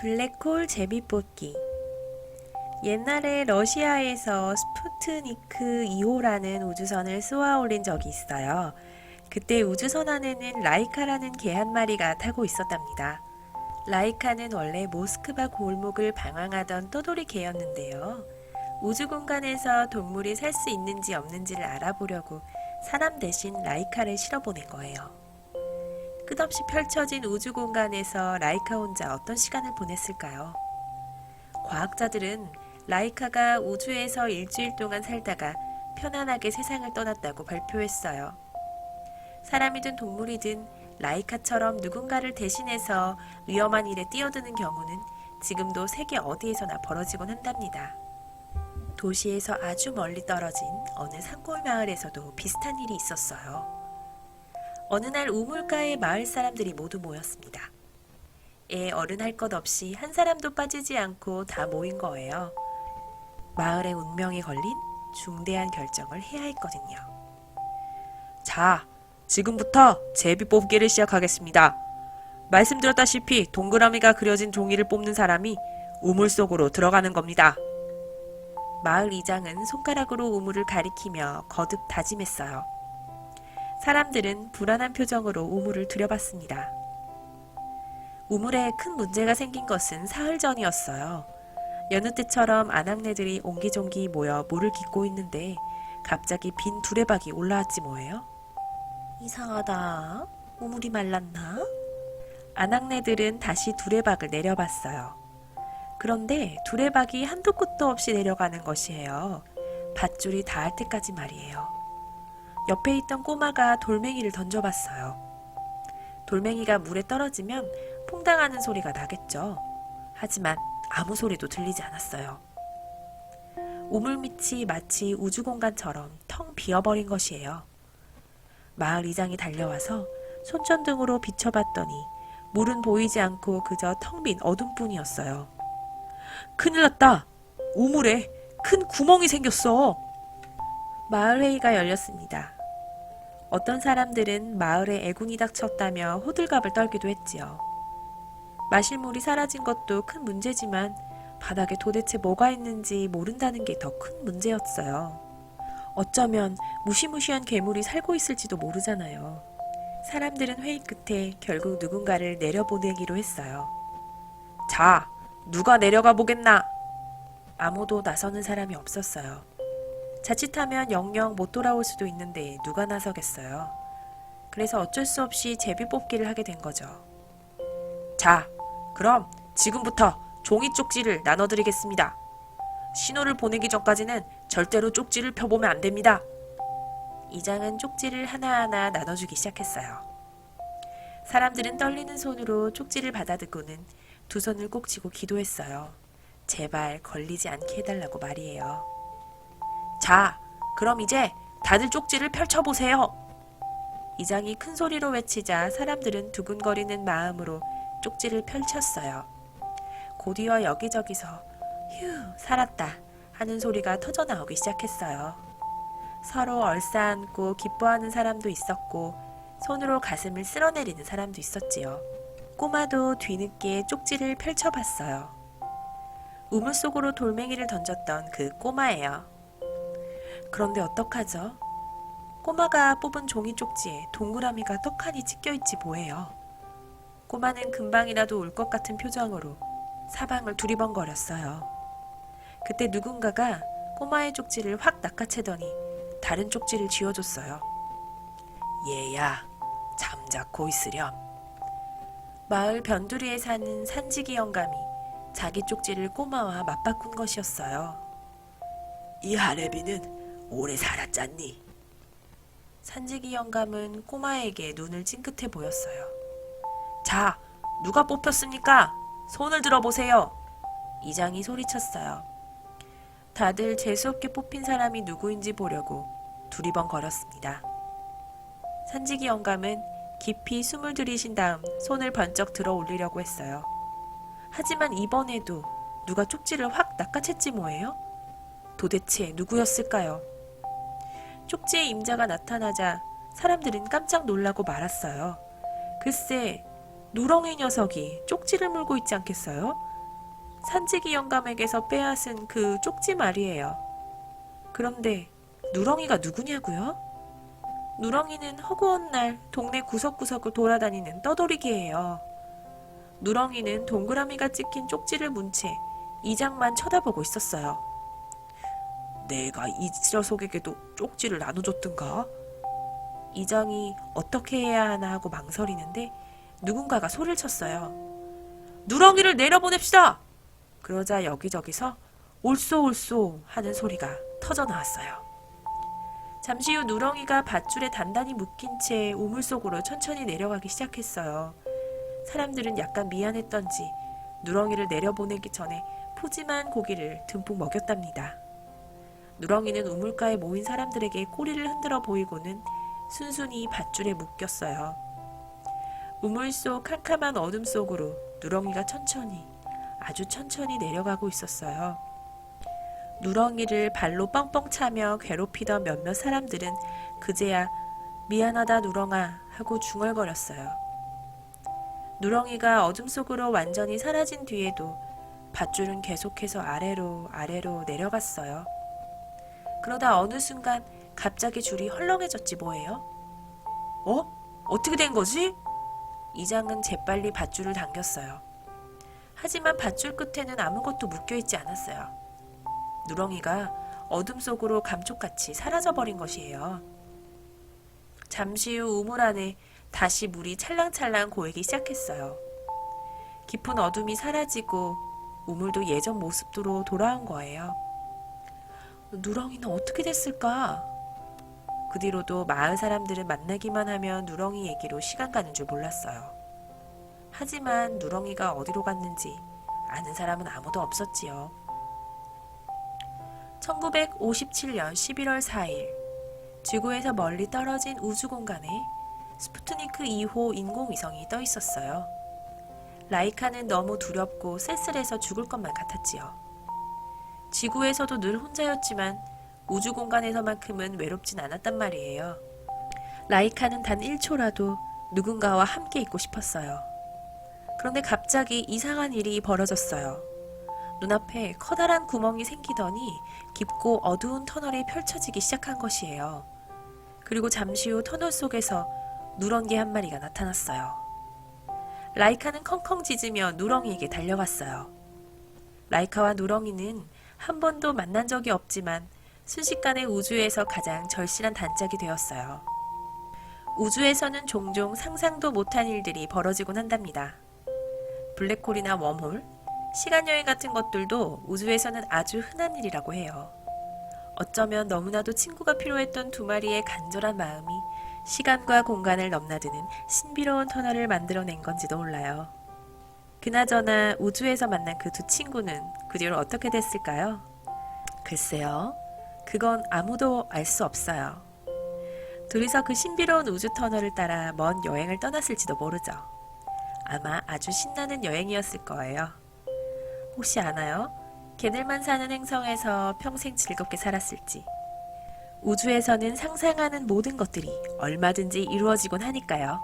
블랙홀 제비뽑기. 옛날에 러시아에서 스푸트니크 2호라는 우주선을 쏘아 올린 적이 있어요. 그때 우주선 안에는 라이카라는 개 한 마리가 타고 있었답니다. 라이카는 원래 모스크바 골목을 방황하던 떠돌이 개였는데요. 우주 공간에서 동물이 살 수 있는지 없는지를 알아보려고 사람 대신 라이카를 실어보낸 거예요. 끝없이 펼쳐진 우주 공간에서 라이카 혼자 어떤 시간을 보냈을까요? 과학자들은 라이카가 우주에서 일주일 동안 살다가 편안하게 세상을 떠났다고 발표했어요. 사람이든 동물이든 라이카처럼 누군가를 대신해서 위험한 일에 뛰어드는 경우는 지금도 세계 어디에서나 벌어지곤 한답니다. 도시에서 아주 멀리 떨어진 어느 산골 마을에서도 비슷한 일이 있었어요. 어느 날 우물가에 마을 사람들이 모두 모였습니다. 어른할 것 없이 한 사람도 빠지지 않고 다 모인 거예요. 마을의 운명이 걸린 중대한 결정을 해야 했거든요. 자, 지금부터 제비 뽑기를 시작하겠습니다. 말씀드렸다시피 동그라미가 그려진 종이를 뽑는 사람이 우물 속으로 들어가는 겁니다. 마을 이장은 손가락으로 우물을 가리키며 거듭 다짐했어요. 사람들은 불안한 표정으로 우물을 들여봤습니다. 우물에 큰 문제가 생긴 것은 사흘 전이었어요. 여느 때처럼 아낙네들이 옹기종기 모여 물을 깃고 있는데 갑자기 빈 두레박이 올라왔지 뭐예요? 이상하다. 우물이 말랐나? 아낙네들은 다시 두레박을 내려봤어요. 그런데 두레박이 한도 끝도 없이 내려가는 것이에요. 밧줄이 닿을 때까지 말이에요. 옆에 있던 꼬마가 돌멩이를 던져봤어요. 돌멩이가 물에 떨어지면 퐁당하는 소리가 나겠죠. 하지만 아무 소리도 들리지 않았어요. 우물 밑이 마치 우주공간처럼 텅 비어버린 것이에요. 마을 이장이 달려와서 손전등으로 비춰봤더니 물은 보이지 않고 그저 텅 빈 어둠뿐이었어요. 큰일 났다. 우물에 큰 구멍이 생겼어. 마을 회의가 열렸습니다. 어떤 사람들은 마을에 애군이 닥쳤다며 호들갑을 떨기도 했지요. 마실 물이 사라진 것도 큰 문제지만 바닥에 도대체 뭐가 있는지 모른다는 게 더 큰 문제였어요. 어쩌면 무시무시한 괴물이 살고 있을지도 모르잖아요. 사람들은 회의 끝에 결국 누군가를 내려보내기로 했어요. 자, 누가 내려가 보겠나? 아무도 나서는 사람이 없었어요. 자칫하면 영영 못 돌아올 수도 있는데 누가 나서겠어요. 그래서 어쩔 수 없이 제비뽑기를 하게 된 거죠. 자, 그럼 지금부터 종이 쪽지를 나눠드리겠습니다. 신호를 보내기 전까지는 절대로 쪽지를 펴보면 안 됩니다. 이장은 쪽지를 하나하나 나눠주기 시작했어요. 사람들은 떨리는 손으로 쪽지를 받아듣고는 두 손을 꼭 쥐고 기도했어요. 제발 걸리지 않게 해달라고 말이에요. 자, 그럼 이제 다들 쪽지를 펼쳐보세요. 이장이 큰 소리로 외치자 사람들은 두근거리는 마음으로 쪽지를 펼쳤어요. 곧이어 여기저기서 휴, 살았다 하는 소리가 터져나오기 시작했어요. 서로 얼싸안고 기뻐하는 사람도 있었고 손으로 가슴을 쓸어내리는 사람도 있었지요. 꼬마도 뒤늦게 쪽지를 펼쳐봤어요. 우물 속으로 돌멩이를 던졌던 그 꼬마예요. 그런데 어떡하죠? 꼬마가 뽑은 종이 쪽지에 동그라미가 떡하니 찍혀있지 뭐예요. 꼬마는 금방이라도 울 것 같은 표정으로 사방을 두리번거렸어요. 그때 누군가가 꼬마의 쪽지를 확 낚아채더니 다른 쪽지를 쥐어줬어요. 얘야, 잠자코 있으렴. 마을 변두리에 사는 산지기 영감이 자기 쪽지를 꼬마와 맞바꾼 것이었어요. 이 하레비는 오래 살았잖니? 산지기 영감은 꼬마에게 눈을 찡긋해 보였어요. 자, 누가 뽑혔습니까? 손을 들어보세요. 이장이 소리쳤어요. 다들 재수없게 뽑힌 사람이 누구인지 보려고 두리번거렸습니다. 산지기 영감은 깊이 숨을 들이신 다음 손을 번쩍 들어 올리려고 했어요. 하지만 이번에도 누가 쪽지를 확 낚아챘지 뭐예요? 도대체 누구였을까요? 쪽지의 임자가 나타나자 사람들은 깜짝 놀라고 말았어요. 글쎄, 누렁이 녀석이 쪽지를 물고 있지 않겠어요? 산지기 영감에게서 빼앗은 그 쪽지 말이에요. 그런데 누렁이가 누구냐고요? 누렁이는 허구한 날 동네 구석구석을 돌아다니는 떠돌이개예요. 누렁이는 동그라미가 찍힌 쪽지를 문 채 이장만 쳐다보고 있었어요. 내가 이 녀석에게도 쪽지를 나눠줬던가? 이장이 어떻게 해야 하나 하고 망설이는데 누군가가 소리를 쳤어요. 누렁이를 내려보냅시다! 그러자 여기저기서 올쏘올쏘 하는 소리가 터져 나왔어요. 잠시 후 누렁이가 밧줄에 단단히 묶인 채 우물 속으로 천천히 내려가기 시작했어요. 사람들은 약간 미안했던지 누렁이를 내려보내기 전에 푸짐한 고기를 듬뿍 먹였답니다. 누렁이는 우물가에 모인 사람들에게 꼬리를 흔들어 보이고는 순순히 밧줄에 묶였어요. 우물 속 캄캄한 어둠 속으로 누렁이가 천천히, 아주 천천히 내려가고 있었어요. 누렁이를 발로 뻥뻥 차며 괴롭히던 몇몇 사람들은 그제야 미안하다 누렁아 하고 중얼거렸어요. 누렁이가 어둠 속으로 완전히 사라진 뒤에도 밧줄은 계속해서 아래로 내려갔어요. 그러다 어느 순간 갑자기 줄이 헐렁해졌지 뭐예요? 어떻게 된 거지? 이장은 재빨리 밧줄을 당겼어요. 하지만 밧줄 끝에는 아무것도 묶여있지 않았어요. 누렁이가 어둠 속으로 감쪽같이 사라져버린 것이에요. 잠시 후 우물 안에 다시 물이 찰랑찰랑 고이기 시작했어요. 깊은 어둠이 사라지고 우물도 예전 모습으로 돌아온 거예요. 누렁이는 어떻게 됐을까? 그 뒤로도 마을 사람들은 만나기만 하면 누렁이 얘기로 시간 가는 줄 몰랐어요. 하지만 누렁이가 어디로 갔는지 아는 사람은 아무도 없었지요. 1957년 11월 4일 지구에서 멀리 떨어진 우주공간에 스푸트니크 2호 인공위성이 떠 있었어요. 라이카는 너무 두렵고 쓸쓸해서 죽을 것만 같았지요. 지구에서도 늘 혼자였지만 우주공간에서만큼은 외롭진 않았단 말이에요. 라이카는 단 1초라도 누군가와 함께 있고 싶었어요. 그런데 갑자기 이상한 일이 벌어졌어요. 눈앞에 커다란 구멍이 생기더니 깊고 어두운 터널이 펼쳐지기 시작한 것이에요. 그리고 잠시 후 터널 속에서 누렁이 한 마리가 나타났어요. 라이카는 컹컹 짖으며 누렁이에게 달려갔어요. 라이카와 누렁이는 한 번도 만난 적이 없지만 순식간에 우주에서 가장 절실한 단짝이 되었어요. 우주에서는 종종 상상도 못한 일들이 벌어지곤 한답니다. 블랙홀이나 웜홀, 시간여행 같은 것들도 우주에서는 아주 흔한 일이라고 해요. 어쩌면 너무나도 친구가 필요했던 두 마리의 간절한 마음이 시간과 공간을 넘나드는 신비로운 터널을 만들어낸 건지도 몰라요. 그나저나 우주에서 만난 그 두 친구는 그 뒤로 어떻게 됐을까요? 글쎄요. 그건 아무도 알 수 없어요. 둘이서 그 신비로운 우주 터널을 따라 먼 여행을 떠났을지도 모르죠. 아마 아주 신나는 여행이었을 거예요. 혹시 아나요? 걔들만 사는 행성에서 평생 즐겁게 살았을지. 우주에서는 상상하는 모든 것들이 얼마든지 이루어지곤 하니까요.